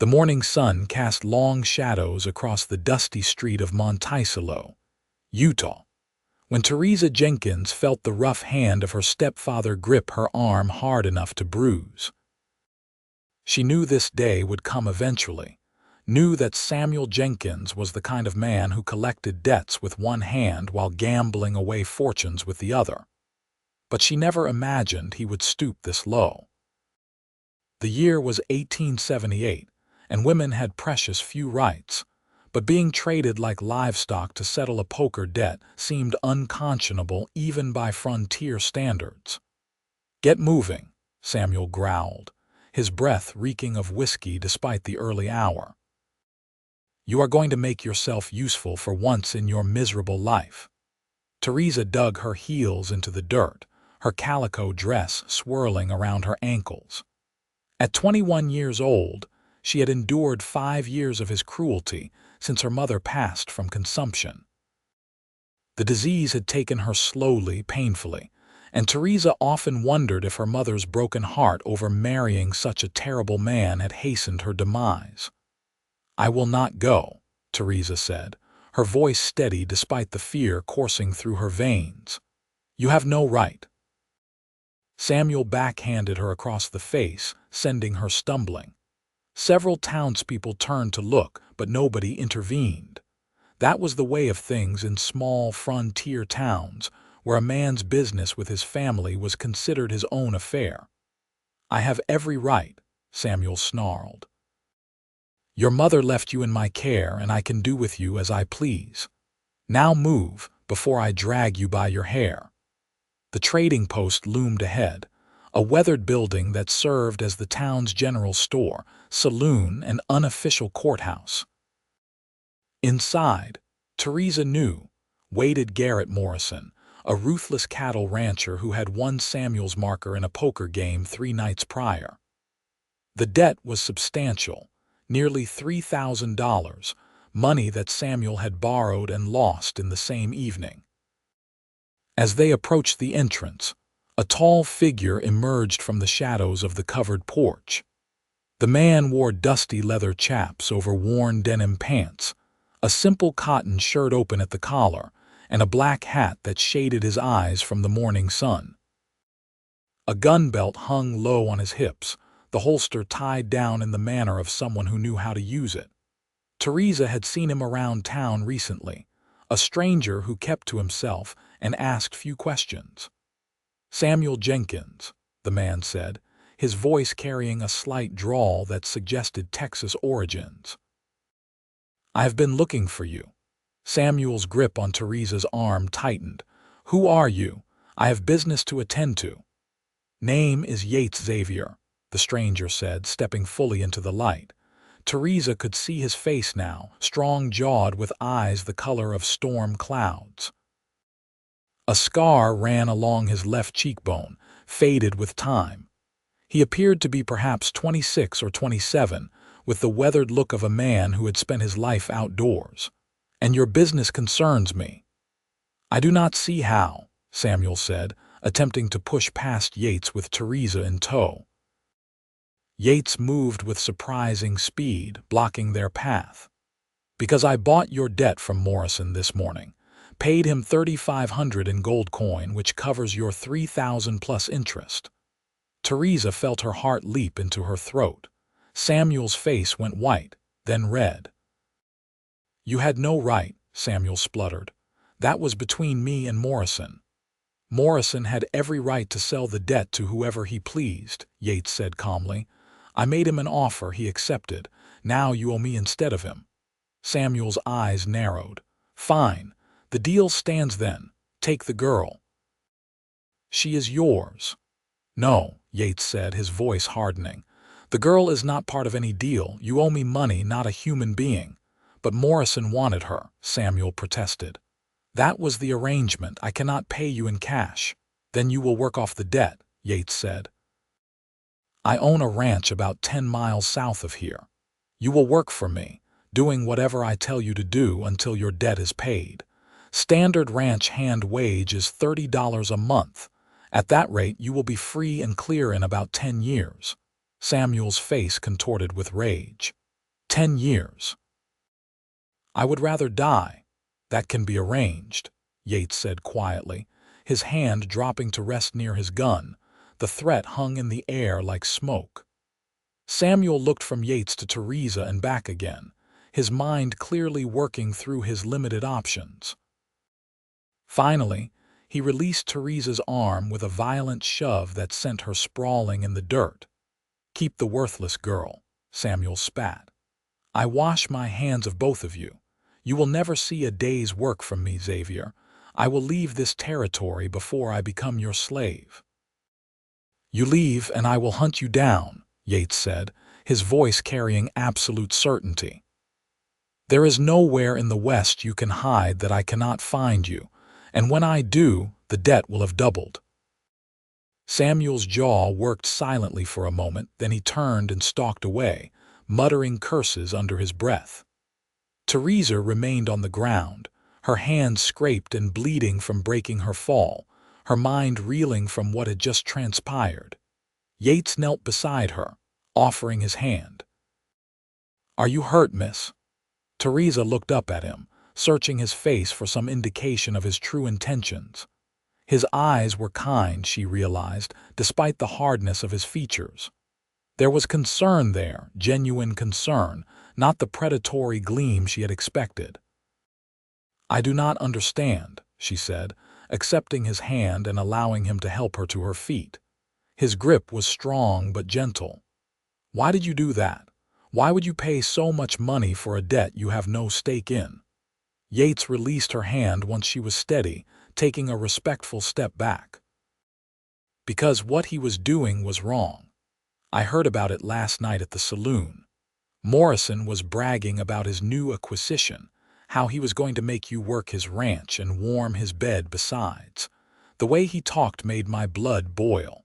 The morning sun cast long shadows across the dusty street of Monticello, Utah, when Theresa Jenkins felt the rough hand of her stepfather grip her arm hard enough to bruise. She knew this day would come eventually, knew that Samuel Jenkins was the kind of man who collected debts with one hand while gambling away fortunes with the other. But she never imagined he would stoop this low. The year was 1878, and women had precious few rights, but being traded like livestock to settle a poker debt seemed unconscionable even by frontier standards. "Get moving," Samuel growled, his breath reeking of whiskey despite the early hour. "You are going to make yourself useful for once in your miserable life." Theresa dug her heels into the dirt, her calico dress swirling around her ankles. At 21 years old, she had endured 5 years of his cruelty since her mother passed from consumption. The disease had taken her slowly, painfully, and Theresa often wondered if her mother's broken heart over marrying such a terrible man had hastened her demise. "I will not go," Theresa said, her voice steady despite the fear coursing through her veins. "You have no right." Samuel backhanded her across the face, sending her stumbling. Several townspeople turned to look, but nobody intervened. That was the way of things in small frontier towns, where a man's business with his family was considered his own affair. "I have every right," Samuel snarled. "Your mother left you in my care, and I can do with you as I please. Now move, before I drag you by your hair." The trading post loomed ahead, a weathered building that served as the town's general store, saloon, and unofficial courthouse. Inside, Theresa knew, waited Garrett Morrison, a ruthless cattle rancher who had won Samuel's marker in a poker game 3 nights prior. The debt was substantial, nearly $3,000, money that Samuel had borrowed and lost in the same evening. As they approached the entrance, a tall figure emerged from the shadows of the covered porch. The man wore dusty leather chaps over worn denim pants, a simple cotton shirt open at the collar, and a black hat that shaded his eyes from the morning sun. A gun belt hung low on his hips, the holster tied down in the manner of someone who knew how to use it. Theresa had seen him around town recently, a stranger who kept to himself and asked few questions. "Samuel Jenkins," the man said, his voice carrying a slight drawl that suggested Texas origins. "I have been looking for you." Samuel's grip on Theresa's arm tightened. "Who are you? I have business to attend to." "Name is Yates Xavier," the stranger said, stepping fully into the light. Theresa could see his face now, strong-jawed with eyes the color of storm clouds. A scar ran along his left cheekbone, faded with time. He appeared to be perhaps 26 or 27, with the weathered look of a man who had spent his life outdoors. "And your business concerns me." "I do not see how," Samuel said, attempting to push past Yates with Theresa in tow. Yates moved with surprising speed, blocking their path. "Because I bought your debt from Morrison this morning. Paid him $3,500 in gold coin, which covers your $3,000 plus interest." Theresa felt her heart leap into her throat. Samuel's face went white, then red. "You had no right," Samuel spluttered. "That was between me and Morrison." "Morrison had every right to sell the debt to whoever he pleased," Yates said calmly. "I made him an offer he accepted. Now you owe me instead of him." Samuel's eyes narrowed. "Fine. The deal stands then. Take the girl." "She is yours." "No," Yates said, his voice hardening. "The girl is not part of any deal. You owe me money, not a human being." "But Morrison wanted her," Samuel protested. "That was the arrangement. I cannot pay you in cash." "Then you will work off the debt," Yates said. "I own a ranch about 10 miles south of here. You will work for me, doing whatever I tell you to do until your debt is paid. Standard ranch hand wage is $30 a month. At that rate, you will be free and clear in about 10 years. Samuel's face contorted with rage. 10 years. I would rather die. That can be arranged, Yates said quietly, his hand dropping to rest near his gun. The threat hung in the air like smoke. Samuel looked from Yates to Theresa and back again, his mind clearly working through his limited options. Finally, he released Theresa's arm with a violent shove that sent her sprawling in the dirt. "Keep the worthless girl," Samuel spat. "I wash my hands of both of you. You will never see a day's work from me, Xavier. I will leave this territory before I become your slave." "You leave and I will hunt you down," Yates said, his voice carrying absolute certainty. "There is nowhere in the West you can hide that I cannot find you, and when I do, the debt will have doubled." Samuel's jaw worked silently for a moment, then he turned and stalked away, muttering curses under his breath. Theresa remained on the ground, her hands scraped and bleeding from breaking her fall, her mind reeling from what had just transpired. Yates knelt beside her, offering his hand. "Are you hurt, miss?" Theresa looked up at him, searching his face for some indication of his true intentions. His eyes were kind, she realized, despite the hardness of his features. There was concern there, genuine concern, not the predatory gleam she had expected. "I do not understand," she said, accepting his hand and allowing him to help her to her feet. His grip was strong but gentle. "Why did you do that? Why would you pay so much money for a debt you have no stake in?" Yates released her hand once she was steady, taking a respectful step back. "Because what he was doing was wrong. I heard about it last night at the saloon. Morrison was bragging about his new acquisition, how he was going to make you work his ranch and warm his bed besides. The way he talked made my blood boil."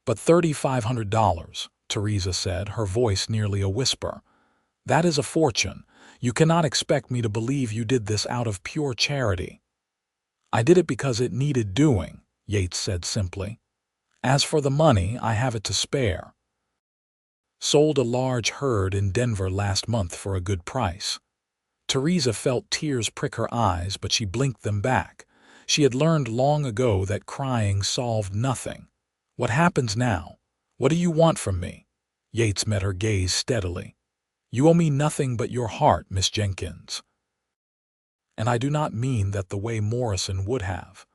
"But $3,500, Theresa said, her voice nearly a whisper. "That is a fortune. You cannot expect me to believe you did this out of pure charity." "I did it because it needed doing," Yates said simply. "As for the money, I have it to spare. Sold a large herd in Denver last month for a good price." Theresa felt tears prick her eyes, but she blinked them back. She had learned long ago that crying solved nothing. "What happens now? What do you want from me?" Yates met her gaze steadily. "You owe me nothing but your heart, Miss Jenkins. And I do not mean that the way Morrison would have.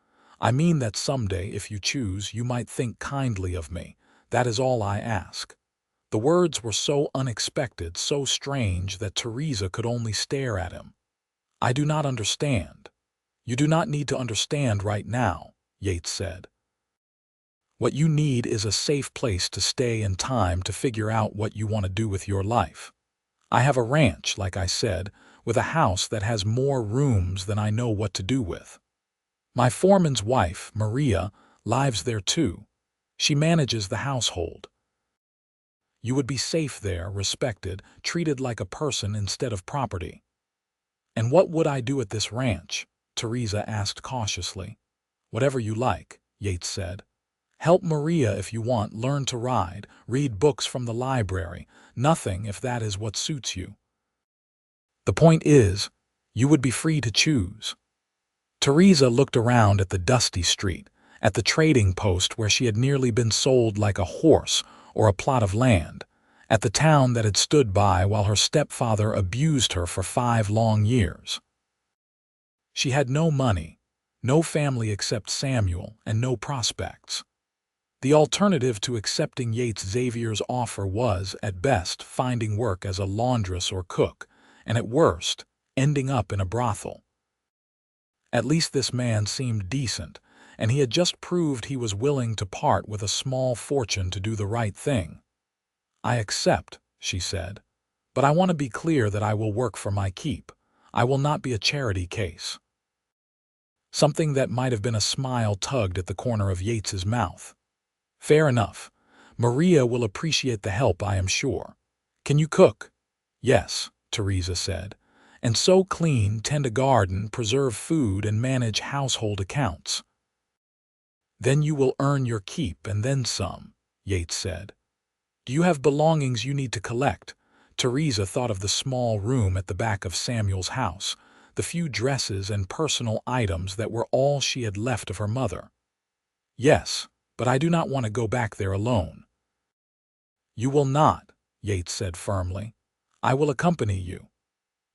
I mean that someday, if you choose, you might think kindly of me. That is all I ask." The words were so unexpected, so strange, that Theresa could only stare at him. "I do not understand." "You do not need to understand right now," Yates said. "What you need is a safe place to stay and time to figure out what you want to do with your life. I have a ranch, like I said, with a house that has more rooms than I know what to do with. My foreman's wife, Maria, lives there too. She manages the household. You would be safe there, respected, treated like a person instead of property." "And what would I do at this ranch?" Theresa asked cautiously. "Whatever you like," Yates said. "Help Maria if you want, learn to ride, read books from the library, nothing if that is what suits you. The point is, you would be free to choose." Theresa looked around at the dusty street, at the trading post where she had nearly been sold like a horse or a plot of land, at the town that had stood by while her stepfather abused her for 5 long years. She had no money, no family except Samuel, and no prospects. The alternative to accepting Yates Xavier's offer was, at best, finding work as a laundress or cook, and at worst, ending up in a brothel. At least this man seemed decent, and he had just proved he was willing to part with a small fortune to do the right thing. "I accept," she said, "but I want to be clear that I will work for my keep. I will not be a charity case." Something that might have been a smile tugged at the corner of Yates's mouth. "Fair enough. Maria will appreciate the help, I am sure. Can you cook?" "Yes," Theresa said. "And sew clean, tend a garden, preserve food, and manage household accounts." "Then you will earn your keep and then some," Yates said. "Do you have belongings you need to collect?" Theresa thought of the small room at the back of Samuel's house, the few dresses and personal items that were all she had left of her mother. "Yes, but I do not want to go back there alone." "You will not," Yates said firmly. "I will accompany you."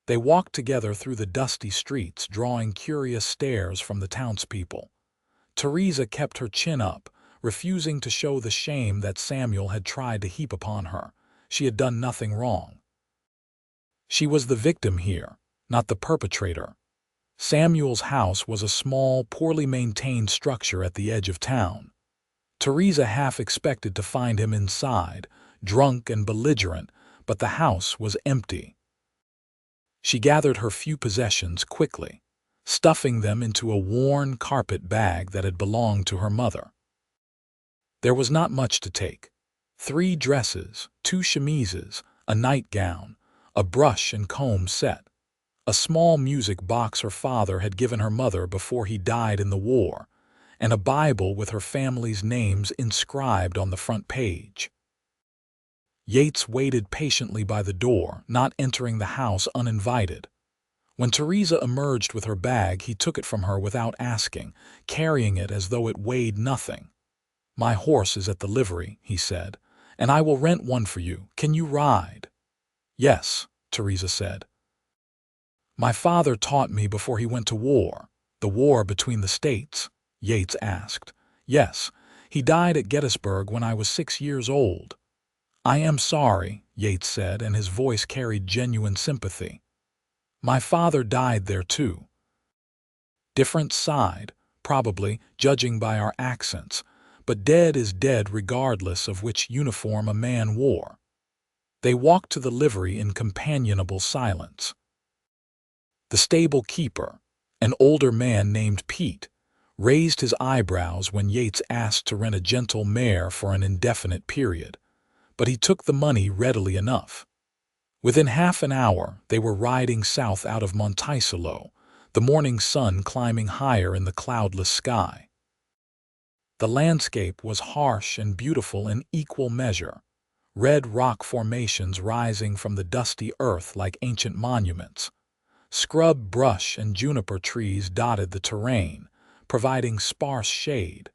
They walked together through the dusty streets, drawing curious stares from the townspeople. Theresa kept her chin up, refusing to show the shame that Samuel had tried to heap upon her. She had done nothing wrong. She was the victim here, not the perpetrator. Samuel's house was a small, poorly maintained structure at the edge of town. Theresa half expected to find him inside, drunk and belligerent, but the house was empty. She gathered her few possessions quickly, stuffing them into a worn carpet bag that had belonged to her mother. There was not much to take. 3 dresses, 2 chemises, a nightgown, a brush and comb set, a small music box her father had given her mother before he died in the war, and a Bible with her family's names inscribed on the front page. Yates waited patiently by the door, not entering the house uninvited. When Theresa emerged with her bag, he took it from her without asking, carrying it as though it weighed nothing. "My horse is at the livery," he said, "and I will rent one for you. Can you ride?" "Yes," Theresa said. "My father taught me before he went to war." "The war between the states?" Yates asked. "Yes, he died at Gettysburg when I was 6 years old." "I am sorry," Yates said, and his voice carried genuine sympathy. "My father died there too." Different side, probably, judging by our accents, but dead is dead regardless of which uniform a man wore. They walked to the livery in companionable silence. The stable keeper, an older man named Pete, raised his eyebrows when Yates asked to rent a gentle mare for an indefinite period, but he took the money readily enough. Within half an hour, they were riding south out of Monticello, the morning sun climbing higher in the cloudless sky. The landscape was harsh and beautiful in equal measure, red rock formations rising from the dusty earth like ancient monuments. Scrub brush and juniper trees dotted the terrain, providing sparse shade.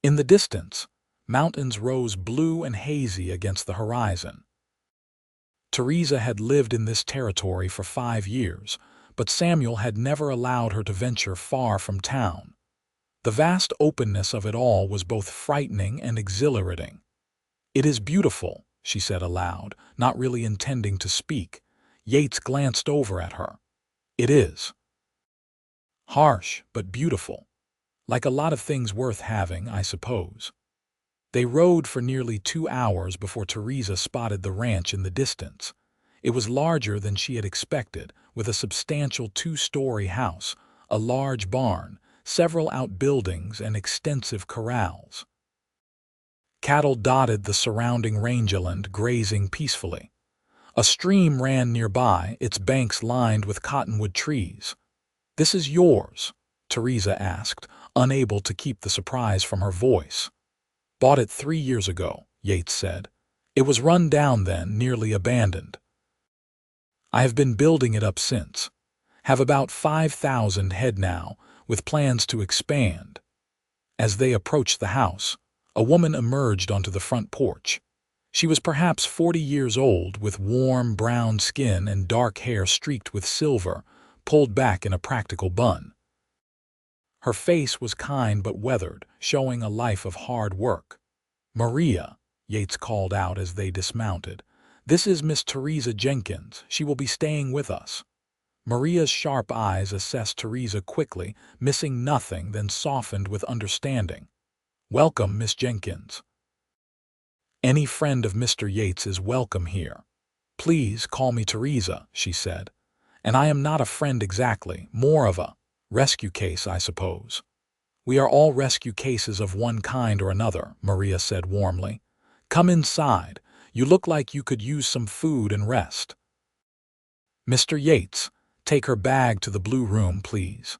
In the distance, mountains rose blue and hazy against the horizon. Theresa had lived in this territory for 5 years, but Samuel had never allowed her to venture far from town. The vast openness of it all was both frightening and exhilarating. "It is beautiful," she said aloud, not really intending to speak. Yates glanced over at her. "It is. Harsh, but beautiful. Like a lot of things worth having, I suppose." They rode for nearly 2 hours before Theresa spotted the ranch in the distance. It was larger than she had expected, with a substantial 2-story house, a large barn, several outbuildings, and extensive corrals. Cattle dotted the surrounding rangeland, grazing peacefully. A stream ran nearby, its banks lined with cottonwood trees. "This is yours?" Theresa asked, unable to keep the surprise from her voice. "Bought it 3 years ago," Yates said. "It was run down then, nearly abandoned. I have been building it up since. Have about 5,000 head now, with plans to expand." As they approached the house, a woman emerged onto the front porch. She was perhaps 40 years old, with warm brown skin and dark hair streaked with silver, pulled back in a practical bun. Her face was kind but weathered, showing a life of hard work. "Maria," Yates called out as they dismounted, "this is Miss Theresa Jenkins. She will be staying with us." Maria's sharp eyes assessed Theresa quickly, missing nothing, then softened with understanding. "Welcome, Miss Jenkins. Any friend of Mr. Yates is welcome here. Please call me Theresa," she said. "And I am not a friend exactly, more of a rescue case, I suppose." "We are all rescue cases of one kind or another," Maria said warmly. "Come inside. You look like you could use some food and rest." "Mr. Yates, take her bag to the blue room, please."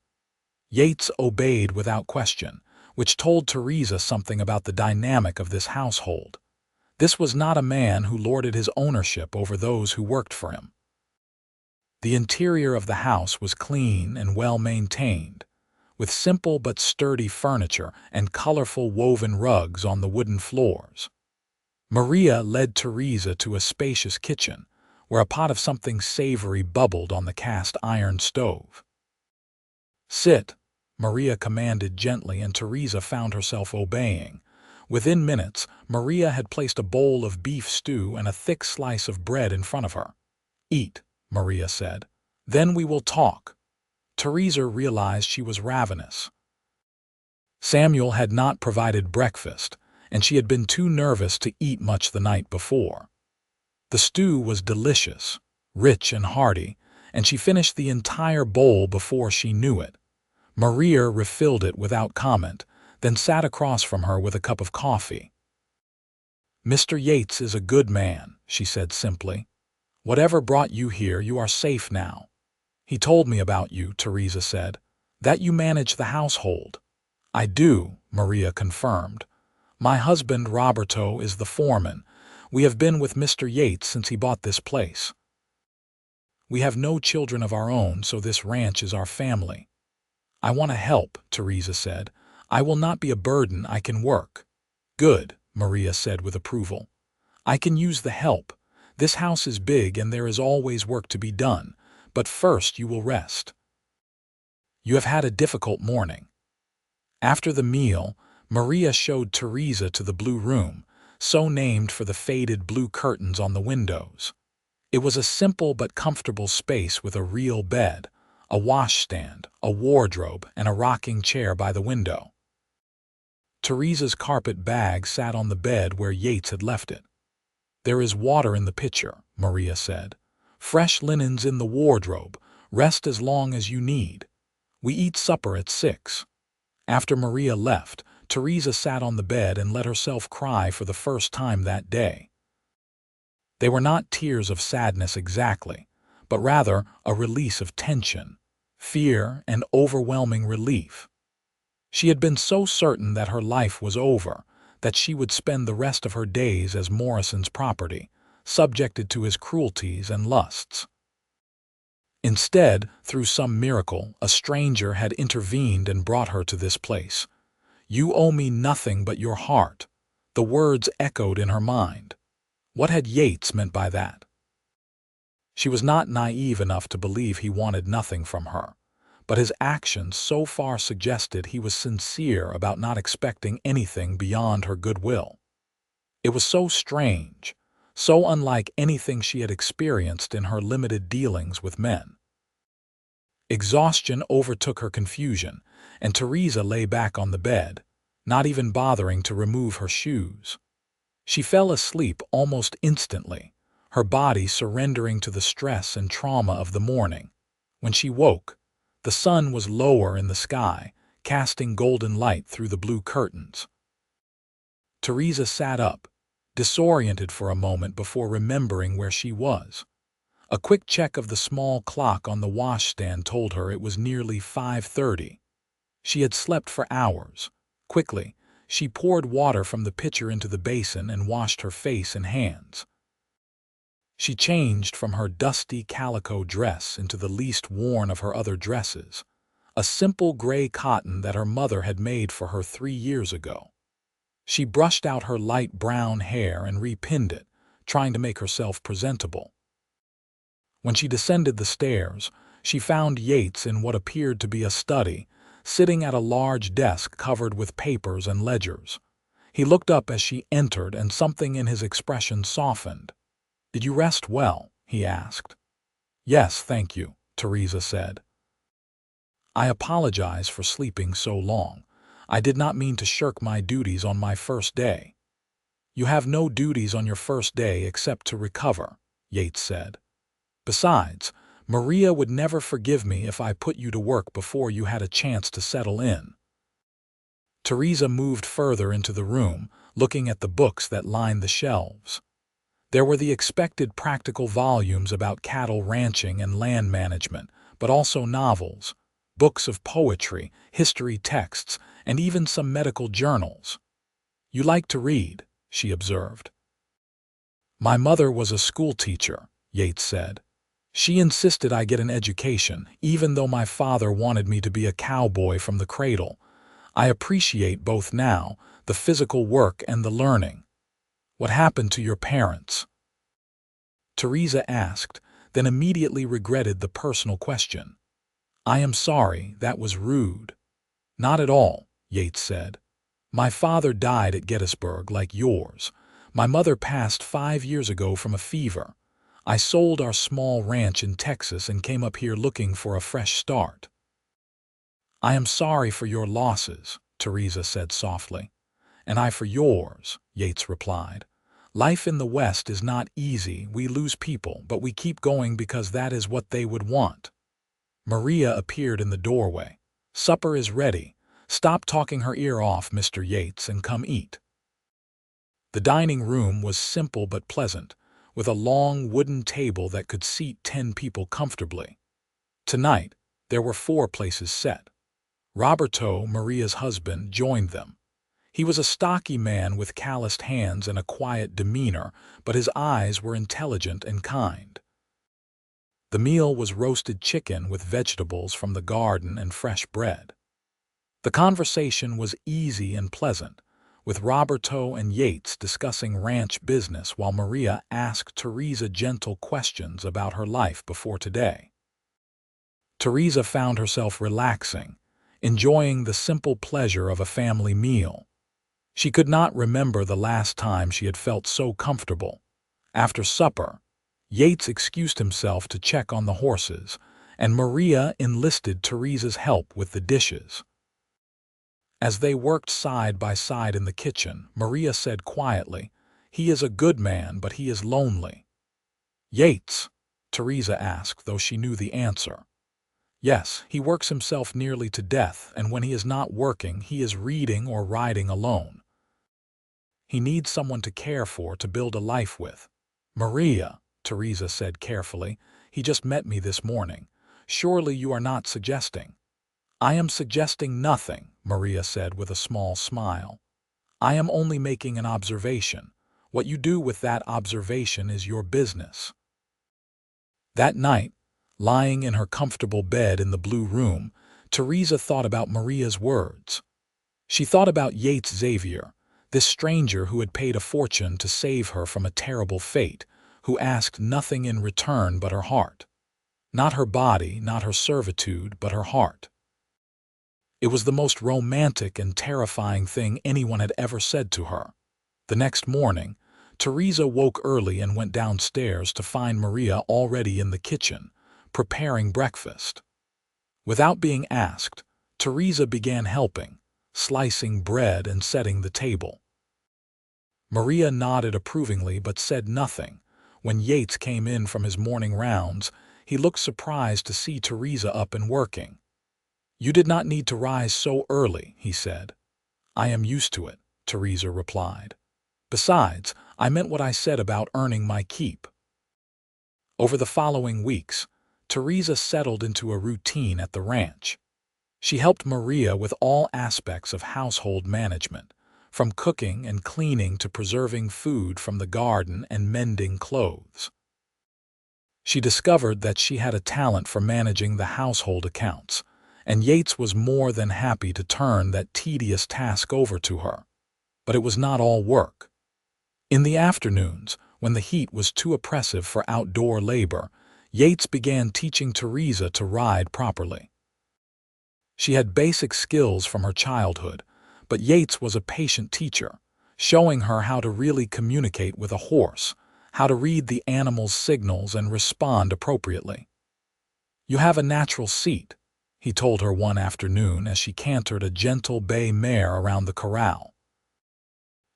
Yates obeyed without question, which told Theresa something about the dynamic of this household. This was not a man who lorded his ownership over those who worked for him. The interior of the house was clean and well-maintained, with simple but sturdy furniture and colorful woven rugs on the wooden floors. Maria led Theresa to a spacious kitchen, where a pot of something savory bubbled on the cast-iron stove. "Sit," Maria commanded gently, and Theresa found herself obeying. Within minutes, Maria had placed a bowl of beef stew and a thick slice of bread in front of her. "Eat," Maria said. "Then we will talk." Theresa realized she was ravenous. Samuel had not provided breakfast, and she had been too nervous to eat much the night before. The stew was delicious, rich and hearty, and she finished the entire bowl before she knew it. Maria refilled it without comment, then sat across from her with a cup of coffee. "Mr. Yates is a good man," she said simply. "Whatever brought you here, you are safe now. He told me about you," Theresa said, "that you manage the household." "I do," Maria confirmed. "My husband, Roberto, is the foreman. We have been with Mr. Yates since he bought this place. We have no children of our own, so this ranch is our family." "I want to help," Theresa said. "I will not be a burden. I can work." "Good," Maria said with approval. "I can use the help. This house is big and there is always work to be done, but first you will rest. You have had a difficult morning." After the meal, Maria showed Theresa to the blue room, so named for the faded blue curtains on the windows. It was a simple but comfortable space with a real bed, a washstand, a wardrobe, and a rocking chair by the window. Theresa's carpet bag sat on the bed where Yates had left it. "There is water in the pitcher," Maria said. "Fresh linens in the wardrobe. Rest as long as you need. We eat supper at 6. After Maria left, Theresa sat on the bed and let herself cry for the first time that day. They were not tears of sadness exactly, but rather a release of tension, fear, and overwhelming relief. She had been so certain that her life was over, that she would spend the rest of her days as Morrison's property, subjected to his cruelties and lusts. Instead, through some miracle, a stranger had intervened and brought her to this place. "You owe me nothing but your heart." The words echoed in her mind. What had Yates meant by that? She was not naive enough to believe he wanted nothing from her, but his actions so far suggested he was sincere about not expecting anything beyond her goodwill. It was so strange, so unlike anything she had experienced in her limited dealings with men. Exhaustion overtook her confusion, and Theresa lay back on the bed, not even bothering to remove her shoes. She fell asleep almost instantly, her body surrendering to the stress and trauma of the morning. When she woke, the sun was lower in the sky, casting golden light through the blue curtains. Theresa sat up, disoriented for a moment before remembering where she was. A quick check of the small clock on the washstand told her it was nearly 5:30. She had slept for hours. Quickly, she poured water from the pitcher into the basin and washed her face and hands. She changed from her dusty calico dress into the least worn of her other dresses, a simple gray cotton that her mother had made for her 3 years ago. She brushed out her light brown hair and repinned it, trying to make herself presentable. When she descended the stairs, she found Yates in what appeared to be a study, sitting at a large desk covered with papers and ledgers. He looked up as she entered, and something in his expression softened. "Did you rest well?" he asked. "Yes, thank you," Theresa said. "I apologize for sleeping so long. I did not mean to shirk my duties on my first day." "You have no duties on your first day except to recover," Yates said. "Besides, Maria would never forgive me if I put you to work before you had a chance to settle in." Theresa moved further into the room, looking at the books that lined the shelves. There were the expected practical volumes about cattle ranching and land management, but also novels, books of poetry, history texts, and even some medical journals. "You like to read," she observed. My mother was a school teacher, Yates said. She insisted I get an education, even though my father wanted me to be a cowboy from the cradle. I appreciate both now, the physical work and the learning. What happened to your parents? Theresa asked, then immediately regretted the personal question. I am sorry, that was rude. Not at all, Yates said. My father died at Gettysburg like yours. My mother passed 5 years ago from a fever. I sold our small ranch in Texas and came up here looking for a fresh start. I am sorry for your losses, Theresa said softly. And I for yours, Yates replied. Life in the West is not easy. We lose people, but we keep going because that is what they would want. Maria appeared in the doorway. Supper is ready. Stop talking her ear off, Mr. Yates, and come eat. The dining room was simple but pleasant, with a long wooden table that could seat 10 people comfortably. Tonight, there were 4 places set. Roberto, Maria's husband, joined them. He was a stocky man with calloused hands and a quiet demeanor, but his eyes were intelligent and kind. The meal was roasted chicken with vegetables from the garden and fresh bread. The conversation was easy and pleasant, with Roberto and Yates discussing ranch business while Maria asked Theresa gentle questions about her life before today. Theresa found herself relaxing, enjoying the simple pleasure of a family meal. She could not remember the last time she had felt so comfortable. After supper, Yates excused himself to check on the horses, and Maria enlisted Theresa's help with the dishes. As they worked side by side in the kitchen, Maria said quietly, "He is a good man, but he is lonely." "Yates?" Theresa asked, though she knew the answer. "Yes, he works himself nearly to death, and when he is not working, he is reading or riding alone. He needs someone to care for, to build a life with." "Maria," Theresa said carefully, "he just met me this morning. Surely you are not suggesting—" "I am suggesting nothing," Maria said with a small smile. "I am only making an observation. What you do with that observation is your business." That night, lying in her comfortable bed in the blue room, Theresa thought about Maria's words. She thought about Yates Xavier, this stranger who had paid a fortune to save her from a terrible fate, who asked nothing in return but her heart. Not her body, not her servitude, but her heart. It was the most romantic and terrifying thing anyone had ever said to her. The next morning, Theresa woke early and went downstairs to find Maria already in the kitchen, preparing breakfast. Without being asked, Theresa began helping, slicing bread and setting the table. Maria nodded approvingly but said nothing. When Yates came in from his morning rounds, he looked surprised to see Theresa up and working. "You did not need to rise so early," he said. "I am used to it," Theresa replied. "Besides, I meant what I said about earning my keep." Over the following weeks, Theresa settled into a routine at the ranch. She helped Maria with all aspects of household management, from cooking and cleaning to preserving food from the garden and mending clothes. She discovered that she had a talent for managing the household accounts, and Yates was more than happy to turn that tedious task over to her. But it was not all work. In the afternoons, when the heat was too oppressive for outdoor labor, Yates began teaching Theresa to ride properly. She had basic skills from her childhood, but Yates was a patient teacher, showing her how to really communicate with a horse, how to read the animal's signals and respond appropriately. "You have a natural seat," he told her one afternoon as she cantered a gentle bay mare around the corral.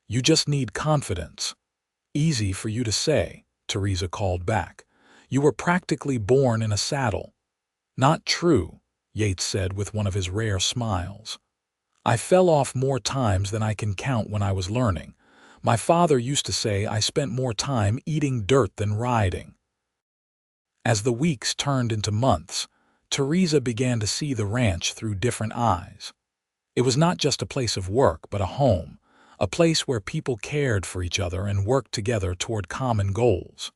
"You just need confidence." "Easy for you to say," Theresa called back. "You were practically born in a saddle." "Not true," Yates said with one of his rare smiles. "I fell off more times than I can count when I was learning. My father used to say I spent more time eating dirt than riding." As the weeks turned into months, Theresa began to see the ranch through different eyes. It was not just a place of work, but a home a place where people cared for each other and worked together toward common goals.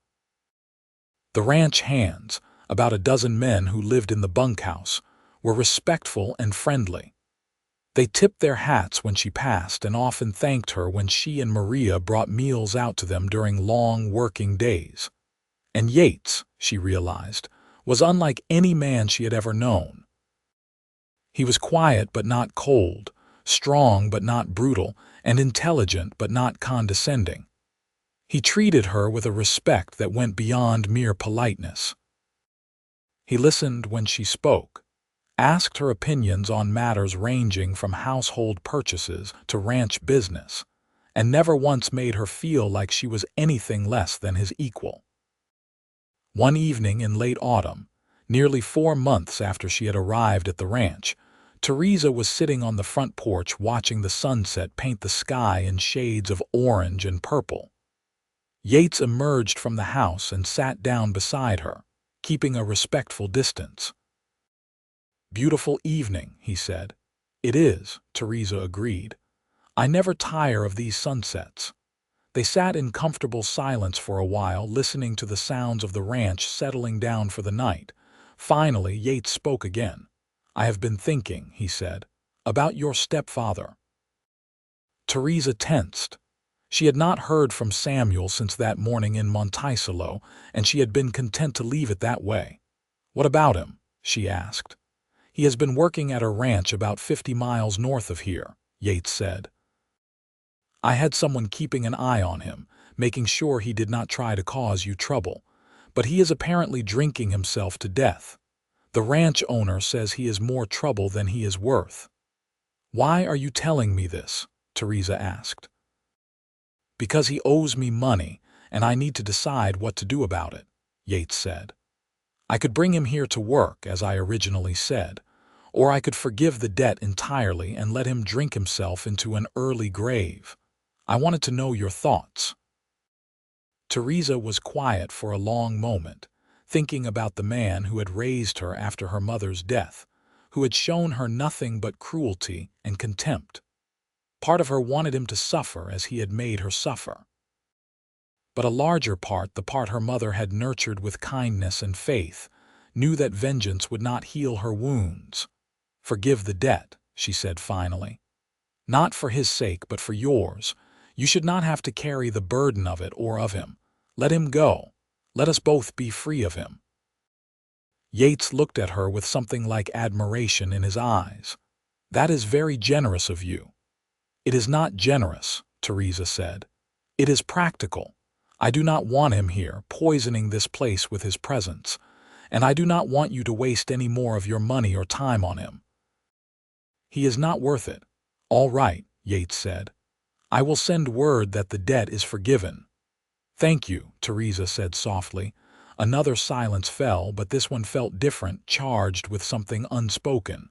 The ranch hands, about a dozen men who lived in the bunkhouse, were respectful and friendly. They tipped their hats when she passed and often thanked her when she and Maria brought meals out to them during long working days. And Yates, she realized, was unlike any man she had ever known. He was quiet but not cold, strong but not brutal, and intelligent but not condescending. He treated her with a respect that went beyond mere politeness. He listened when she spoke, asked her opinions on matters ranging from household purchases to ranch business, and never once made her feel like she was anything less than his equal. One evening in late autumn, nearly 4 months after she had arrived at the ranch, Theresa was sitting on the front porch watching the sunset paint the sky in shades of orange and purple. Yates emerged from the house and sat down beside her, keeping a respectful distance. "Beautiful evening," he said. "It is," Theresa agreed. "I never tire of these sunsets." They sat in comfortable silence for a while, listening to the sounds of the ranch settling down for the night. Finally, Yates spoke again. "I have been thinking," he said, "about your stepfather." Theresa tensed. She had not heard from Samuel since that morning in Monticello, and she had been content to leave it that way. "What about him?" she asked. "He has been working at a ranch about 50 miles north of here," Yates said. "I had someone keeping an eye on him, making sure he did not try to cause you trouble, but he is apparently drinking himself to death. The ranch owner says he is more trouble than he is worth." "Why are you telling me this?" Theresa asked. "Because he owes me money, and I need to decide what to do about it," Yates said. "I could bring him here to work, as I originally said, or I could forgive the debt entirely and let him drink himself into an early grave. I wanted to know your thoughts." Theresa was quiet for a long moment, thinking about the man who had raised her after her mother's death, who had shown her nothing but cruelty and contempt. Part of her wanted him to suffer as he had made her suffer. But a larger part, the part her mother had nurtured with kindness and faith, knew that vengeance would not heal her wounds. "Forgive the debt," she said finally. "Not for his sake, but for yours. You should not have to carry the burden of it or of him. Let him go. Let us both be free of him." Yates looked at her with something like admiration in his eyes. "That is very generous of you." "It is not generous," Theresa said. "It is practical. I do not want him here, poisoning this place with his presence, and I do not want you to waste any more of your money or time on him. He is not worth it." "All right," Yates said. "I will send word that the debt is forgiven." "Thank you," Theresa said softly. Another silence fell, but this one felt different, charged with something unspoken.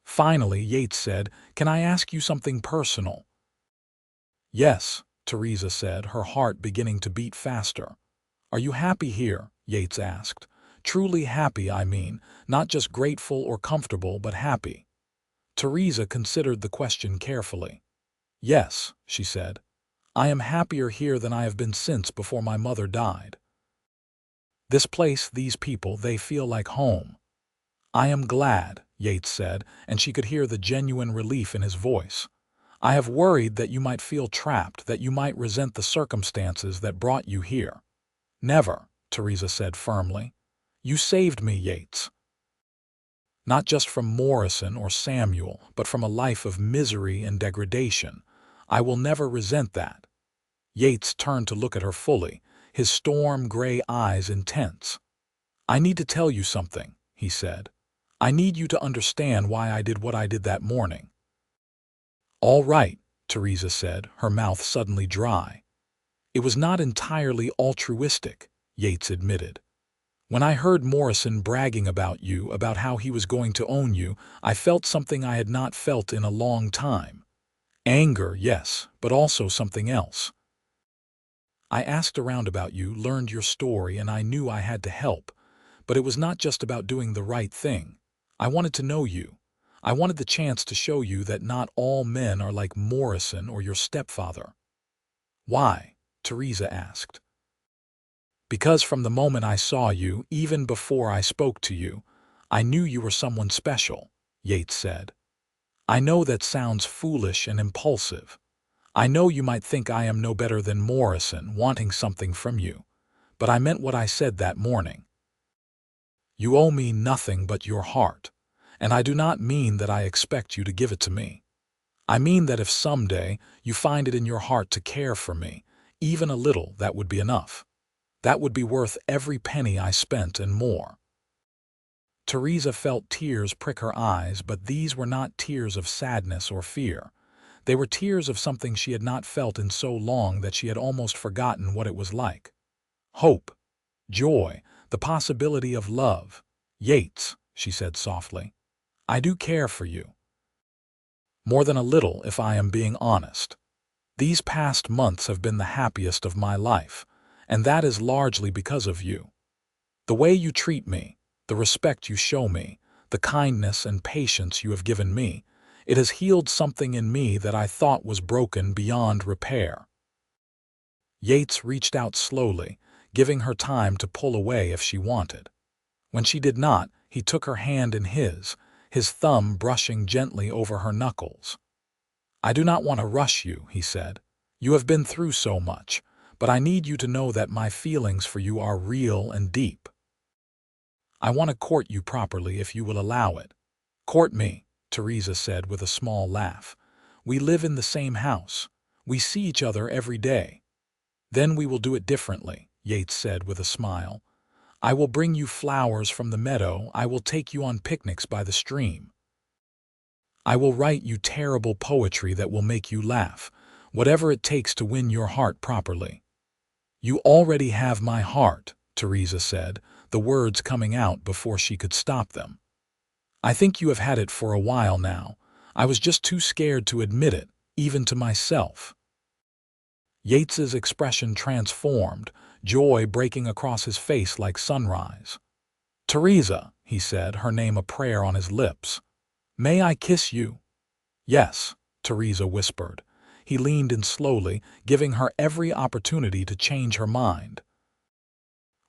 Finally, Yates said, "Can I ask you something personal?" "Yes," Theresa said, her heart beginning to beat faster. "Are you happy here?" Yates asked. "Truly happy, I mean, not just grateful or comfortable, but happy." Theresa considered the question carefully. "Yes," she said. "I am happier here than I have been since before my mother died. This place, these people, they feel like home." "I am glad," Yates said, and she could hear the genuine relief in his voice. "I have worried that you might feel trapped, that you might resent the circumstances that brought you here." "Never," Theresa said firmly. "You saved me, Yates. Not just from Morrison or Samuel, but from a life of misery and degradation. I will never resent that." Yates turned to look at her fully, his storm-gray eyes intense. "I need to tell you something," he said. "I need you to understand why I did what I did that morning." "All right," Theresa said, her mouth suddenly dry. "It was not entirely altruistic," Yates admitted. "When I heard Morrison bragging about you, about how he was going to own you, I felt something I had not felt in a long time. Anger, yes, but also something else. I asked around about you, learned your story, and I knew I had to help. But it was not just about doing the right thing. I wanted to know you. I wanted the chance to show you that not all men are like Morrison or your stepfather." "Why?" Theresa asked. "Because from the moment I saw you, even before I spoke to you, I knew you were someone special," Yates said. "I know that sounds foolish and impulsive. I know you might think I am no better than Morrison, wanting something from you. But I meant what I said that morning. You owe me nothing but your heart, and I do not mean that I expect you to give it to me. I mean that if someday you find it in your heart to care for me, even a little, that would be enough. That would be worth every penny I spent and more." Theresa felt tears prick her eyes, but these were not tears of sadness or fear. They were tears of something she had not felt in so long that she had almost forgotten what it was like. Hope, joy, the possibility of love. "Yates," she said softly, "I do care for you. More than a little, if I am being honest. These past months have been the happiest of my life, and that is largely because of you. The way you treat me, the respect you show me, the kindness and patience you have given me, it has healed something in me that I thought was broken beyond repair." Yates reached out slowly, giving her time to pull away if she wanted. When she did not, he took her hand in his thumb brushing gently over her knuckles. "I do not want to rush you," he said. "You have been through so much, but I need you to know that my feelings for you are real and deep. I want to court you properly if you will allow it." "Court me," Theresa said with a small laugh. "We live in the same house. We see each other every day." "Then we will do it differently," Yates said with a smile. "I will bring you flowers from the meadow. I will take you on picnics by the stream. I will write you terrible poetry that will make you laugh, whatever it takes to win your heart properly." "You already have my heart," Theresa said, the words coming out before she could stop them. "I think you have had it for a while now. I was just too scared to admit it, even to myself." Yates's expression transformed, joy breaking across his face like sunrise. "Theresa," he said, her name a prayer on his lips. "May I kiss you?" "Yes," Theresa whispered. He leaned in slowly, giving her every opportunity to change her mind.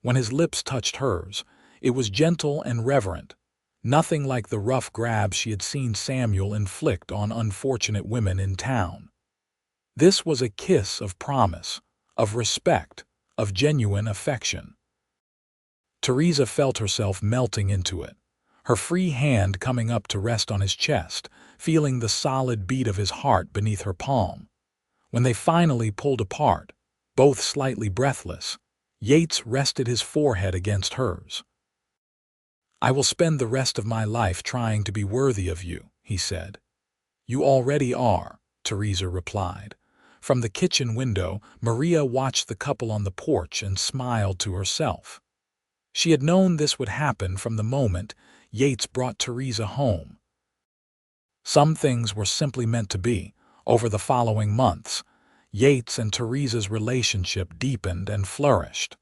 When his lips touched hers, it was gentle and reverent, nothing like the rough grab she had seen Samuel inflict on unfortunate women in town. This was a kiss of promise, of respect, of genuine affection. Theresa felt herself melting into it, her free hand coming up to rest on his chest, feeling the solid beat of his heart beneath her palm. When they finally pulled apart, both slightly breathless, Yates rested his forehead against hers. "I will spend the rest of my life trying to be worthy of you," he said. "You already are," Theresa replied. From the kitchen window, Maria watched the couple on the porch and smiled to herself. She had known this would happen from the moment Yates brought Theresa home. Some things were simply meant to be. Over the following months, Yates and Theresa's relationship deepened and flourished.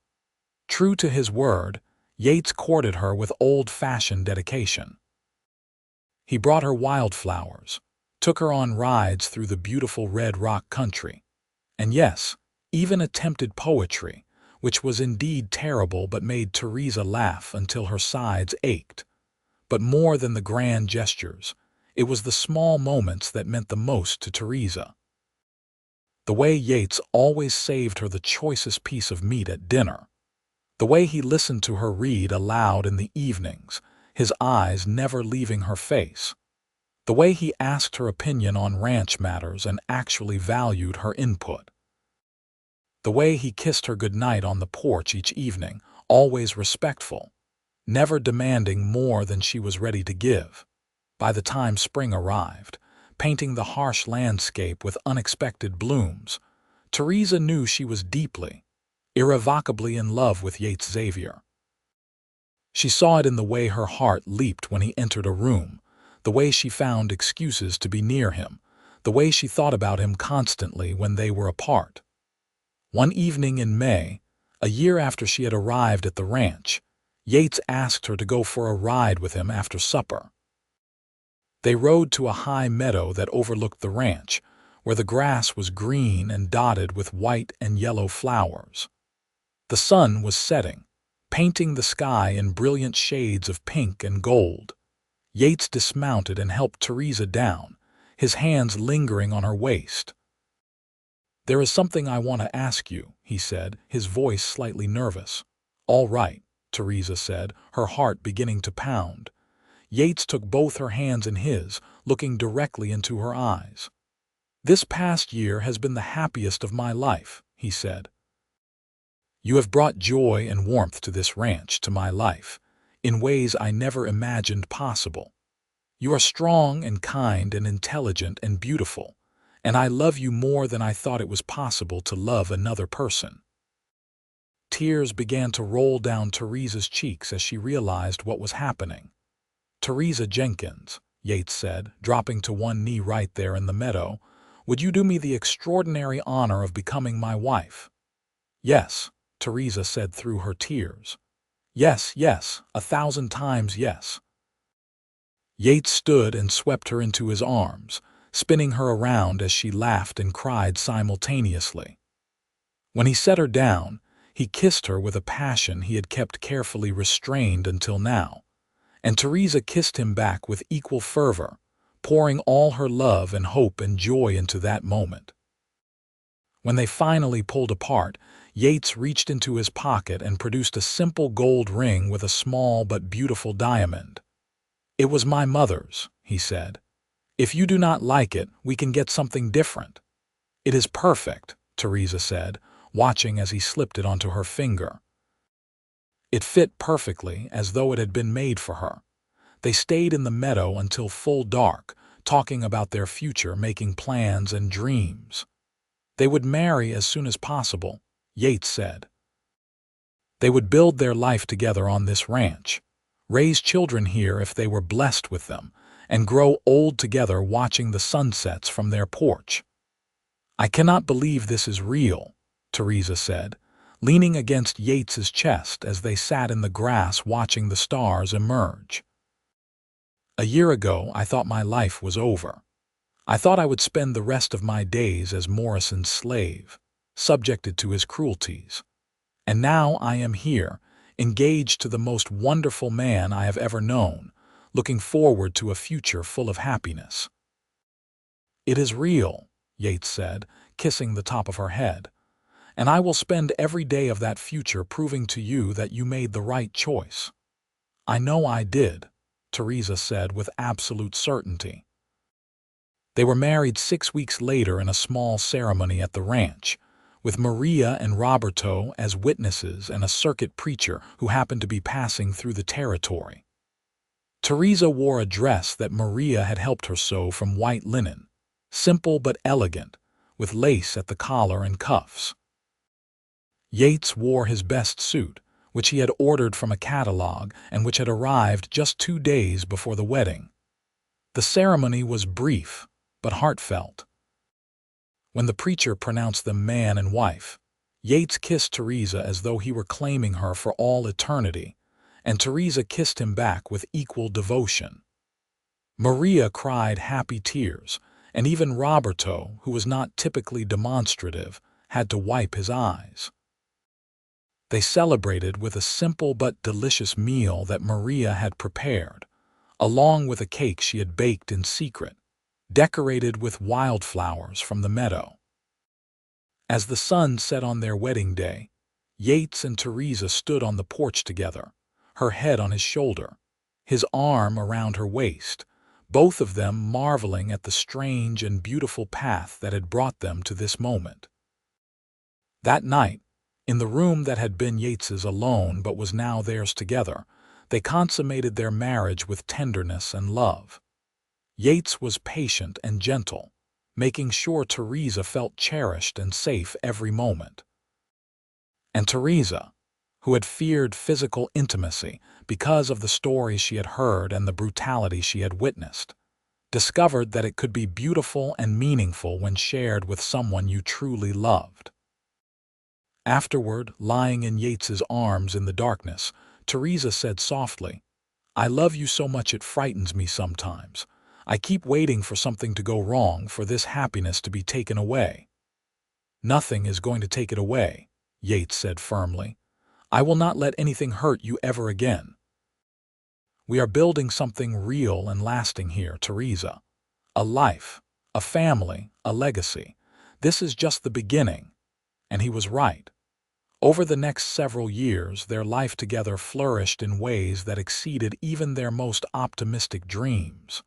True to his word, Yates courted her with old-fashioned dedication. He brought her wildflowers, took her on rides through the beautiful Red Rock country, and yes, even attempted poetry, which was indeed terrible but made Theresa laugh until her sides ached. But more than the grand gestures, it was the small moments that meant the most to Theresa. The way Yates always saved her the choicest piece of meat at dinner. The way he listened to her read aloud in the evenings, his eyes never leaving her face. The way he asked her opinion on ranch matters and actually valued her input. The way he kissed her goodnight on the porch each evening, always respectful, never demanding more than she was ready to give. By the time spring arrived, painting the harsh landscape with unexpected blooms, Theresa knew she was deeply, irrevocably in love with Yates Xavier. She saw it in the way her heart leaped when he entered a room, the way she found excuses to be near him, the way she thought about him constantly when they were apart. One evening in May, a year after she had arrived at the ranch, Yates asked her to go for a ride with him after supper. They rode to a high meadow that overlooked the ranch, where the grass was green and dotted with white and yellow flowers. The sun was setting, painting the sky in brilliant shades of pink and gold. Yates dismounted and helped Theresa down, his hands lingering on her waist. "There is something I want to ask you," he said, his voice slightly nervous. "All right," Theresa said, her heart beginning to pound. Yates took both her hands in his, looking directly into her eyes. "This past year has been the happiest of my life," he said. "You have brought joy and warmth to this ranch, to my life, in ways I never imagined possible. You are strong and kind and intelligent and beautiful, and I love you more than I thought it was possible to love another person." Tears began to roll down Theresa's cheeks as she realized what was happening. "Theresa Jenkins," Yates said, dropping to one knee right there in the meadow, "would you do me the extraordinary honor of becoming my wife?" "Yes," Theresa said through her tears. "Yes, yes, 1,000 times yes." Yates stood and swept her into his arms, spinning her around as she laughed and cried simultaneously. When he set her down, he kissed her with a passion he had kept carefully restrained until now, and Theresa kissed him back with equal fervor, pouring all her love and hope and joy into that moment. When they finally pulled apart, Yates reached into his pocket and produced a simple gold ring with a small but beautiful diamond. "It was my mother's," he said. "If you do not like it, we can get something different." "It is perfect," Theresa said, watching as he slipped it onto her finger. It fit perfectly, as though it had been made for her. They stayed in the meadow until full dark, talking about their future, making plans and dreams. They would marry as soon as possible, Yates said. They would build their life together on this ranch, raise children here if they were blessed with them, and grow old together watching the sunsets from their porch. "I cannot believe this is real," Theresa said, leaning against Yates's chest as they sat in the grass watching the stars emerge. "A year ago, I thought my life was over. I thought I would spend the rest of my days as Morrison's slave, subjected to his cruelties. And now I am here, engaged to the most wonderful man I have ever known, looking forward to a future full of happiness." "It is real," Yates said, kissing the top of her head. "And I will spend every day of that future proving to you that you made the right choice." "I know I did," Theresa said with absolute certainty. They were married 6 weeks later in a small ceremony at the ranch, with Maria and Roberto as witnesses and a circuit preacher who happened to be passing through the territory. Theresa wore a dress that Maria had helped her sew from white linen, simple but elegant, with lace at the collar and cuffs. Yates wore his best suit, which he had ordered from a catalog and which had arrived just 2 days before the wedding. The ceremony was brief, but heartfelt. When the preacher pronounced them man and wife, Yates kissed Theresa as though he were claiming her for all eternity, and Theresa kissed him back with equal devotion. Maria cried happy tears, and even Roberto, who was not typically demonstrative, had to wipe his eyes. They celebrated with a simple but delicious meal that Maria had prepared, along with a cake she had baked in secret, decorated with wildflowers from the meadow. As the sun set on their wedding day, Yates and Theresa stood on the porch together, her head on his shoulder, his arm around her waist, both of them marveling at the strange and beautiful path that had brought them to this moment. That night, in the room that had been Yates's alone but was now theirs together, they consummated their marriage with tenderness and love. Yates was patient and gentle, making sure Theresa felt cherished and safe every moment. And Theresa, who had feared physical intimacy because of the stories she had heard and the brutality she had witnessed, discovered that it could be beautiful and meaningful when shared with someone you truly loved. Afterward, lying in Yates's arms in the darkness, Theresa said softly, "I love you so much it frightens me sometimes. I keep waiting for something to go wrong, for this happiness to be taken away." "Nothing is going to take it away," Yates said firmly. "I will not let anything hurt you ever again. We are building something real and lasting here, Theresa. A life, a family, a legacy. This is just the beginning." And he was right. Over the next several years, their life together flourished in ways that exceeded even their most optimistic dreams.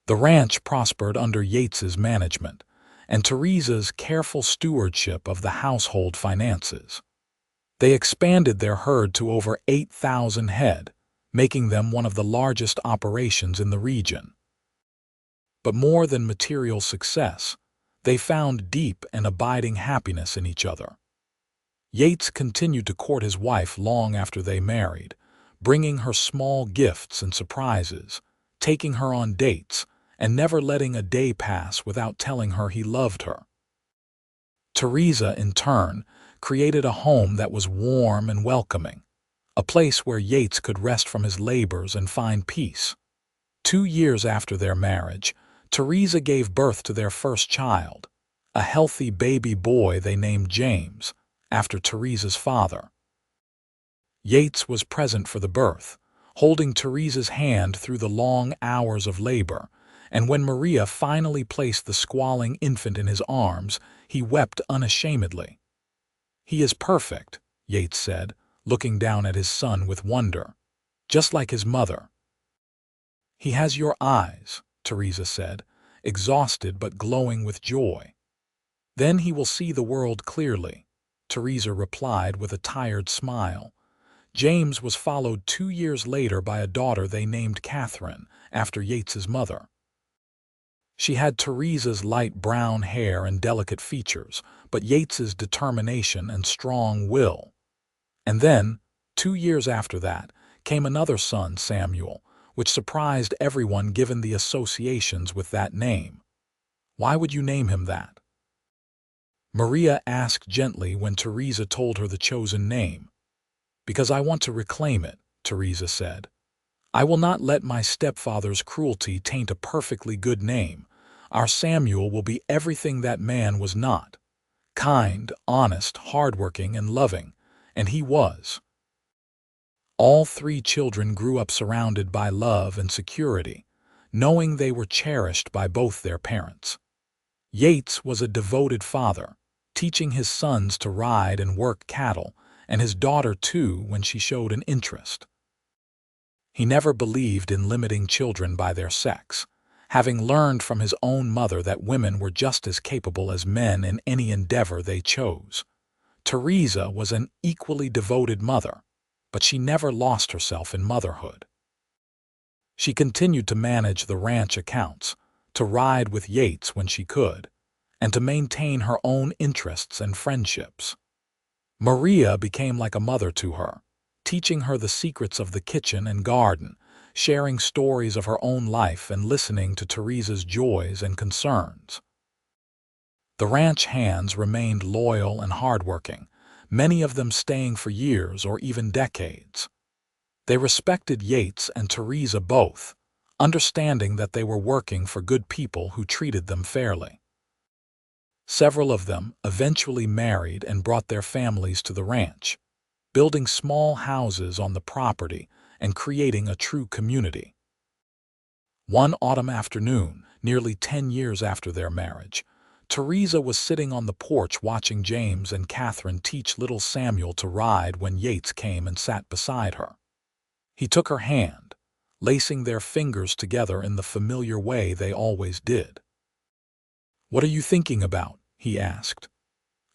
The ranch prospered under Yates's management and Theresa's careful stewardship of the household finances. They expanded their herd to over 8,000 head, making them one of the largest operations in the region. But more than material success, they found deep and abiding happiness in each other. Yates continued to court his wife long after they married, bringing her small gifts and surprises, taking her on dates, and never letting a day pass without telling her he loved her. Theresa, in turn, created a home that was warm and welcoming, a place where Yates could rest from his labors and find peace. 2 years after their marriage, Theresa gave birth to their first child, a healthy baby boy they named James, after Theresa's father. Yates was present for the birth, holding Theresa's hand through the long hours of labor, and when Maria finally placed the squalling infant in his arms, he wept unashamedly. "He is perfect," Yates said, looking down at his son with wonder, "just like his mother." "He has your eyes," Theresa said, exhausted but glowing with joy. "Then he will see the world clearly," Theresa replied with a tired smile. James was followed 2 years later by a daughter they named Catherine, after Yates's mother. She had Theresa's light brown hair and delicate features, but Yates's determination and strong will. And then, 2 years after that, came another son, Samuel, which surprised everyone given the associations with that name. "Why would you name him that?" Maria asked gently when Theresa told her the chosen name. "Because I want to reclaim it," Theresa said. "I will not let my stepfather's cruelty taint a perfectly good name. Our Samuel will be everything that man was not. Kind, honest, hardworking, and loving. And he was." All 3 children grew up surrounded by love and security, knowing they were cherished by both their parents. Yates was a devoted father, teaching his sons to ride and work cattle, and his daughter too when she showed an interest. He never believed in limiting children by their sex, having learned from his own mother that women were just as capable as men in any endeavor they chose. Theresa was an equally devoted mother, but she never lost herself in motherhood. She continued to manage the ranch accounts, to ride with Yates when she could, and to maintain her own interests and friendships. Maria became like a mother to her, teaching her the secrets of the kitchen and garden, sharing stories of her own life and listening to Theresa's joys and concerns. The ranch hands remained loyal and hardworking, many of them staying for years or even decades. They respected Yates and Theresa both, understanding that they were working for good people who treated them fairly. Several of them eventually married and brought their families to the ranch, building small houses on the property and creating a true community. One autumn afternoon, nearly 10 years after their marriage, Theresa was sitting on the porch watching James and Catherine teach little Samuel to ride when Yates came and sat beside her. He took her hand, lacing their fingers together in the familiar way they always did. "What are you thinking about?" he asked.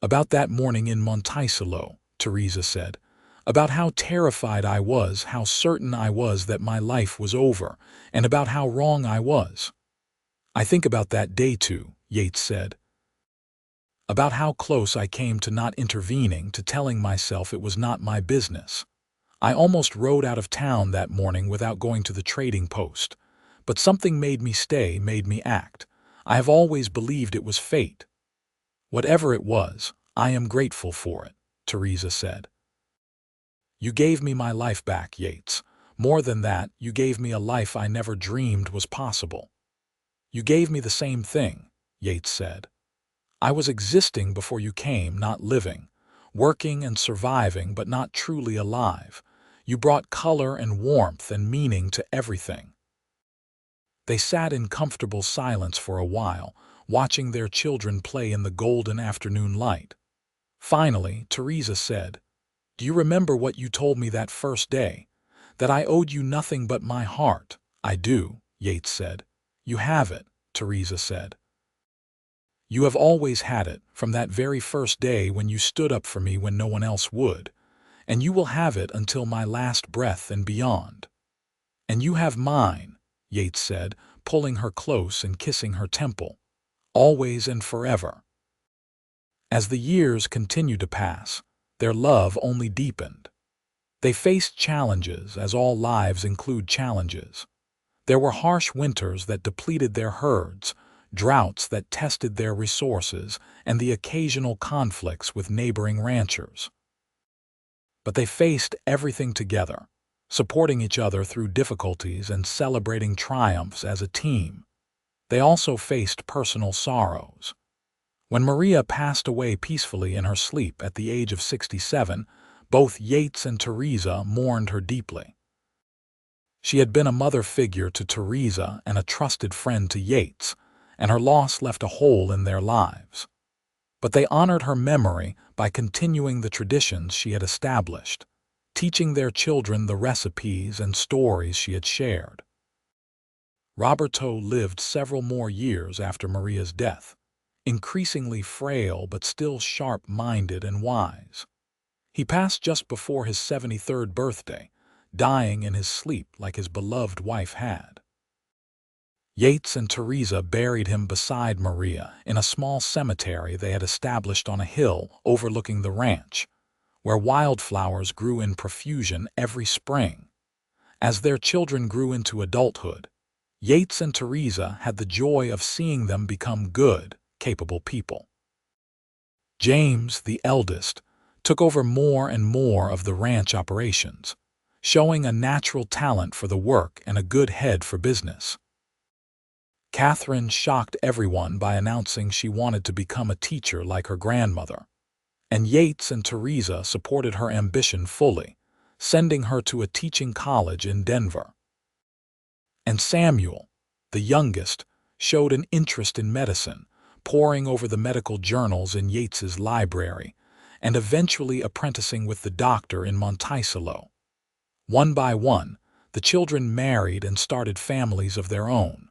"About that morning in Monticello," Theresa said. "About how terrified I was, how certain I was that my life was over, and about how wrong I was." "I think about that day too," Yates said. "About how close I came to not intervening, to telling myself it was not my business. I almost rode out of town that morning without going to the trading post. But something made me stay, made me act. I have always believed it was fate. Whatever it was, I am grateful for it," Theresa said. "You gave me my life back, Yates, More than that, you gave me a life I never dreamed was possible." "You gave me the same thing," Yates said. "I was existing before you came, not living, working and surviving but not truly alive. You brought color and warmth and meaning to everything." They sat in comfortable silence for a while, watching their children play in the golden afternoon light. Finally, Theresa said, "Do you remember what you told me that first day? That I owed you nothing but my heart." "I do," Yates said. "You have it," Theresa said. "You have always had it, from that very first day when you stood up for me when no one else would. And you will have it until my last breath and beyond." "And you have mine," Yates said, pulling her close and kissing her temple. "Always and forever." As the years continued to pass, their love only deepened. They faced challenges, as all lives include challenges. There were harsh winters that depleted their herds, droughts that tested their resources, and the occasional conflicts with neighboring ranchers. But they faced everything together, supporting each other through difficulties and celebrating triumphs as a team. They also faced personal sorrows. When Maria passed away peacefully in her sleep at the age of 67, both Yates and Theresa mourned her deeply. She had been a mother figure to Theresa and a trusted friend to Yates, and her loss left a hole in their lives. But they honored her memory by continuing the traditions she had established, teaching their children the recipes and stories she had shared. Roberto lived several more years after Maria's death, increasingly frail but still sharp-minded and wise. He passed just before his 73rd birthday, dying in his sleep like his beloved wife had. Yates and Theresa buried him beside Maria in a small cemetery they had established on a hill overlooking the ranch, where wildflowers grew in profusion every spring. As their children grew into adulthood, Yates and Theresa had the joy of seeing them become good, capable people. James, the eldest, took over more and more of the ranch operations, showing a natural talent for the work and a good head for business. Catherine shocked everyone by announcing she wanted to become a teacher like her grandmother, and Yates and Theresa supported her ambition fully, sending her to a teaching college in Denver. And Samuel, the youngest, showed an interest in medicine, poring over the medical journals in Yates's library, and eventually apprenticing with the doctor in Monticello. One by one, the children married and started families of their own.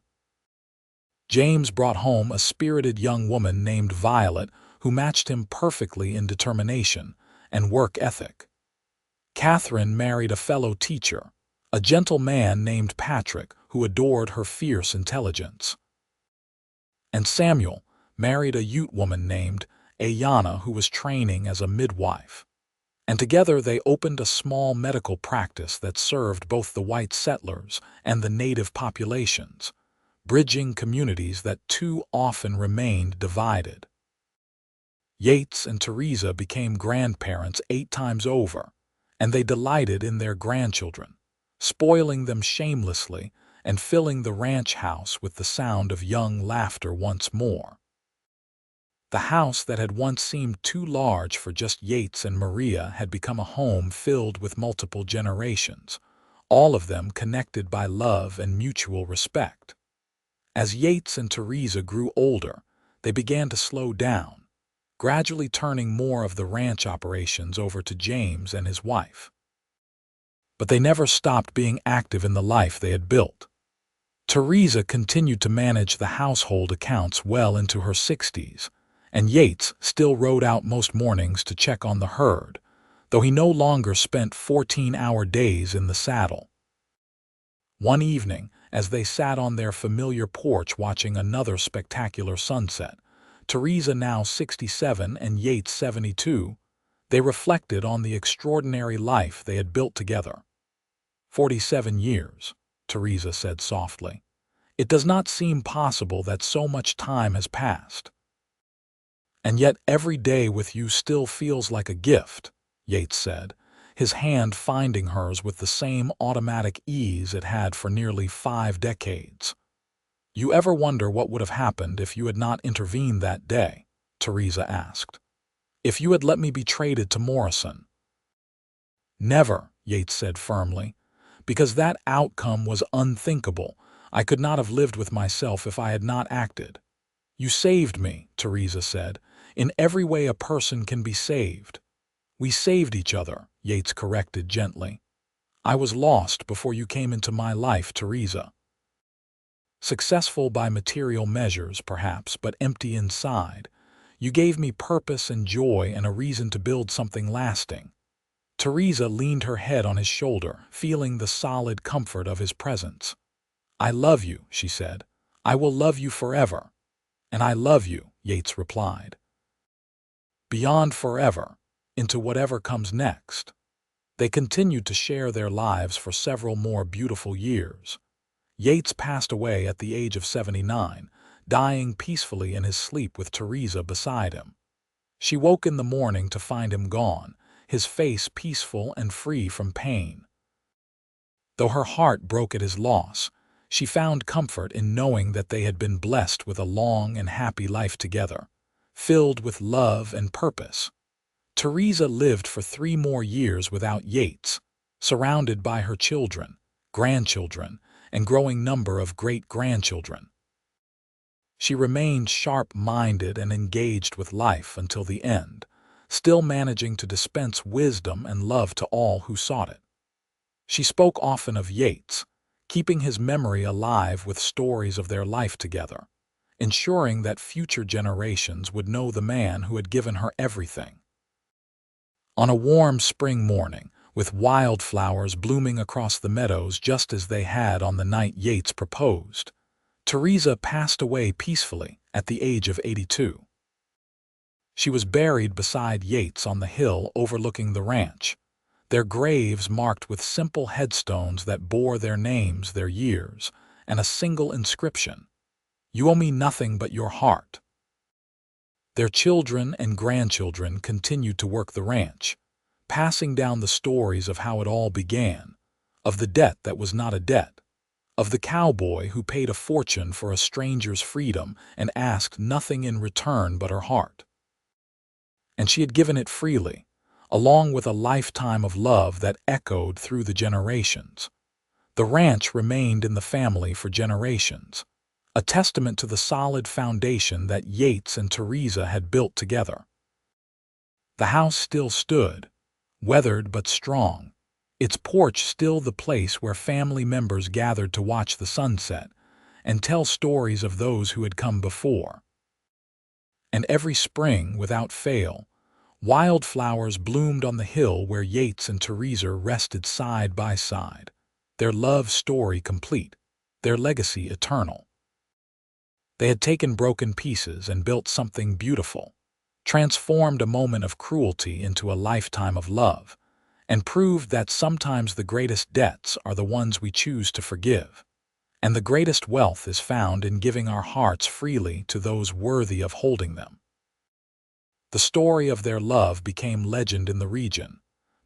James brought home a spirited young woman named Violet who matched him perfectly in determination and work ethic. Catherine married a fellow teacher, a gentle man named Patrick who adored her fierce intelligence. And Samuel married a Ute woman named Ayana who was training as a midwife. And together they opened a small medical practice that served both the white settlers and the native populations, bridging communities that too often remained divided. Yates and Theresa became grandparents 8 times over, and they delighted in their grandchildren, spoiling them shamelessly and filling the ranch house with the sound of young laughter once more. The house that had once seemed too large for just Yates and Maria had become a home filled with multiple generations, all of them connected by love and mutual respect. As Yates and Theresa grew older, they began to slow down, gradually turning more of the ranch operations over to James and his wife. But they never stopped being active in the life they had built. Theresa continued to manage the household accounts well into her 60s, and Yates still rode out most mornings to check on the herd, though he no longer spent 14-hour days in the saddle. One evening, as they sat on their familiar porch watching another spectacular sunset, Theresa now 67 and Yates 72, they reflected on the extraordinary life they had built together. 47 years, Theresa said softly. It does not seem possible that so much time has passed. And yet every day with you still feels like a gift, Yates said, his hand finding hers with the same automatic ease it had for nearly 5 decades. "You ever wonder what would have happened if you had not intervened that day?" Theresa asked. "If you had let me be traded to Morrison?" "Never," Yates said firmly, "because that outcome was unthinkable. I could not have lived with myself if I had not acted." "You saved me," Theresa said, "in every way a person can be saved." "We saved each other," Yates corrected gently. "I was lost before you came into my life, Theresa. Successful by material measures, perhaps, but empty inside. You gave me purpose and joy and a reason to build something lasting." Theresa leaned her head on his shoulder, feeling the solid comfort of his presence. "I love you," she said. "I will love you forever." "And I love you," Yates replied. "Beyond forever, into whatever comes next." They continued to share their lives for several more beautiful years. Yates passed away at the age of 79, dying peacefully in his sleep with Theresa beside him. She woke in the morning to find him gone, his face peaceful and free from pain. Though her heart broke at his loss, she found comfort in knowing that they had been blessed with a long and happy life together, filled with love and purpose. Theresa lived for 3 more years without Yates, surrounded by her children, grandchildren, and growing number of great-grandchildren. She remained sharp-minded and engaged with life until the end, still managing to dispense wisdom and love to all who sought it. She spoke often of Yates, keeping his memory alive with stories of their life together, ensuring that future generations would know the man who had given her everything. On a warm spring morning, with wildflowers blooming across the meadows just as they had on the night Yates proposed, Theresa passed away peacefully at the age of 82. She was buried beside Yates on the hill overlooking the ranch, their graves marked with simple headstones that bore their names, their years, and a single inscription: "You owe me nothing but your heart." Their children and grandchildren continued to work the ranch, passing down the stories of how it all began, of the debt that was not a debt, of the cowboy who paid a fortune for a stranger's freedom and asked nothing in return but her heart. And she had given it freely, along with a lifetime of love that echoed through the generations. The ranch remained in the family for generations, a testament to the solid foundation that Yates and Theresa had built together. The house still stood, weathered but strong, its porch still the place where family members gathered to watch the sunset and tell stories of those who had come before. And every spring, without fail, wildflowers bloomed on the hill where Yates and Theresa rested side by side, their love story complete, their legacy eternal. They had taken broken pieces and built something beautiful, transformed a moment of cruelty into a lifetime of love, and proved that sometimes the greatest debts are the ones we choose to forgive, and the greatest wealth is found in giving our hearts freely to those worthy of holding them. The story of their love became legend in the region,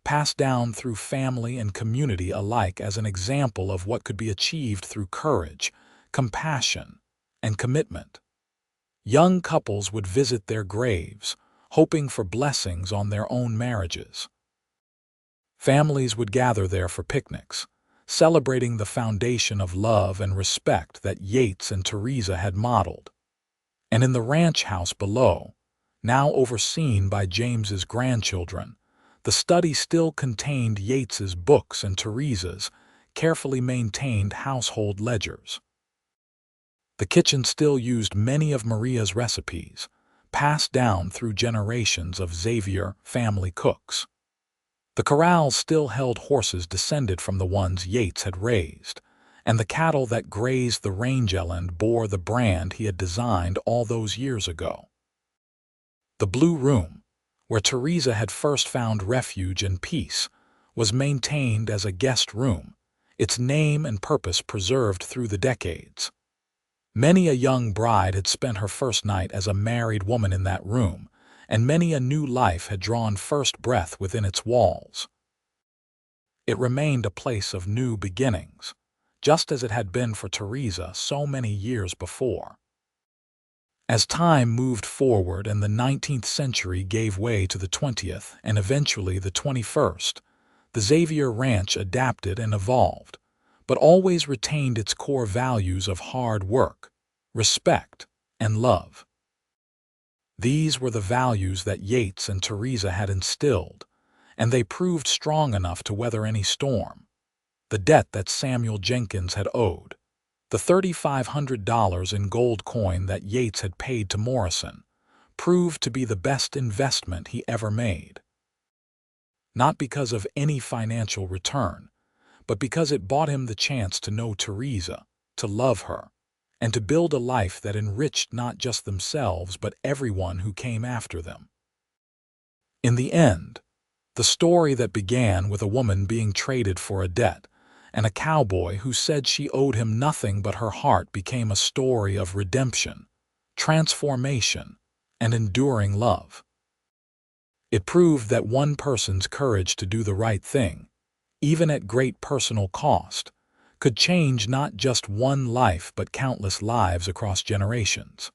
passed down through family and community alike as an example of what could be achieved through courage, compassion, and commitment. Young couples would visit their graves, hoping for blessings on their own marriages. Families would gather there for picnics, celebrating the foundation of love and respect that Yates and Theresa had modeled. And in the ranch house below, now overseen by James's grandchildren, the study still contained Yates's books and Theresa's carefully maintained household ledgers. The kitchen still used many of Maria's recipes, passed down through generations of Xavier family cooks. The corrals still held horses descended from the ones Yates had raised, and the cattle that grazed the range eland bore the brand he had designed all those years ago. The Blue Room, where Theresa had first found refuge and peace, was maintained as a guest room, its name and purpose preserved through the decades. Many a young bride had spent her first night as a married woman in that room, and many a new life had drawn first breath within its walls. It remained a place of new beginnings, just as it had been for Theresa so many years before. As time moved forward and the 19th century gave way to the 20th and eventually the 21st, the Xavier Ranch adapted and evolved, but always retained its core values of hard work, respect, and love. These were the values that Yates and Theresa had instilled, and they proved strong enough to weather any storm. The debt that Samuel Jenkins had owed, the $3,500 in gold coin that Yates had paid to Morrison, proved to be the best investment he ever made. Not because of any financial return, but because it bought him the chance to know Theresa, to love her, and to build a life that enriched not just themselves but everyone who came after them. In the end, the story that began with a woman being traded for a debt and a cowboy who said she owed him nothing but her heart became a story of redemption, transformation, and enduring love. It proved that one person's courage to do the right thing, even at great personal cost, could change not just one life but countless lives across generations.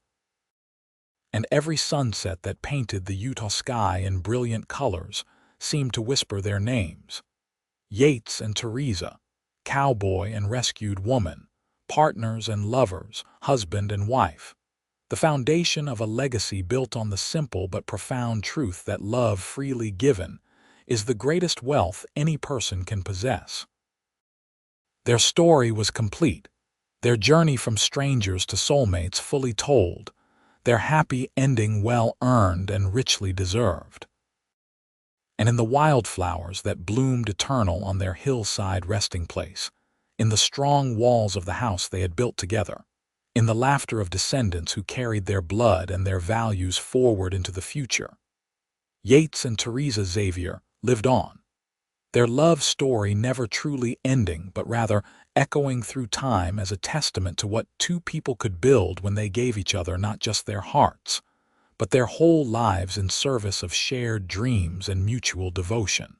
And every sunset that painted the Utah sky in brilliant colors seemed to whisper their names: Yates and Theresa, cowboy and rescued woman, partners and lovers, husband and wife. The foundation of a legacy built on the simple but profound truth that love freely given is the greatest wealth any person can possess. Their story was complete, their journey from strangers to soulmates fully told, their happy ending well earned and richly deserved. And in the wildflowers that bloomed eternal on their hillside resting place, in the strong walls of the house they had built together, in the laughter of descendants who carried their blood and their values forward into the future, Yates and Theresa Xavier lived on, their love story never truly ending but rather echoing through time as a testament to what two people could build when they gave each other not just their hearts, but their whole lives in service of shared dreams and mutual devotion.